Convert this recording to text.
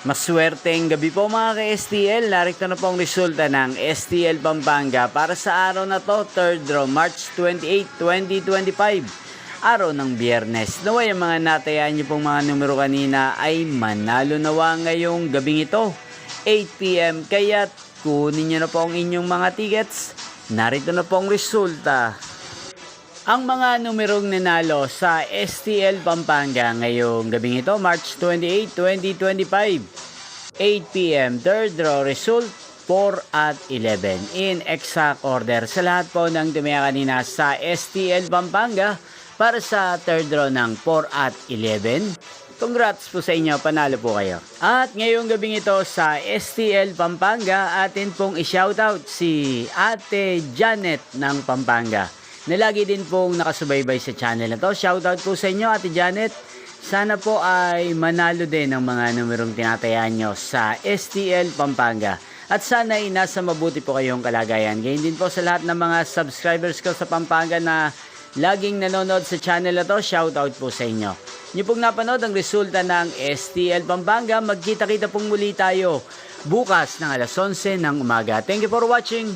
Maswerteng gabi po mga ka-STL. Narito na po ang resulta ng STL Pampanga para sa araw na to, 3rd draw, March 28, 2025. Araw ng Biyernes. Naway ang mga natayaan niyo pong mga numero kanina ay manalo nawa ngayong gabing ito, 8 PM. Kaya't kunin niyo na po ang inyong mga tickets. Narito na po ang resulta. Ang mga numerong nanalo sa STL Pampanga ngayong gabing ito, March 28, 2025. 8 PM, third draw result, 4 at 11. In exact order sa lahat po ng tumaya kanina sa STL Pampanga para sa third draw ng 4 at 11. Congrats po sa inyo, panalo po kayo. At ngayong gabing ito sa STL Pampanga, atin pong i-shoutout si Ate Janet ng Pampanga na lagi din pong nakasubaybay sa channel na to. Shoutout po sa inyo, Ate Janet. Sana po ay manalo din ng mga numerong tinatayaan nyo sa STL Pampanga. At sana ay nasa mabuti po kayong kalagayan. Ganyan din po sa lahat ng mga subscribers ko sa Pampanga na laging nanonood sa channel na to. Shoutout po sa inyo. Nyo pong napanood ang resulta ng STL Pampanga. Magkita-kita pong muli tayo bukas ng alas 11 ng umaga. Thank you for watching.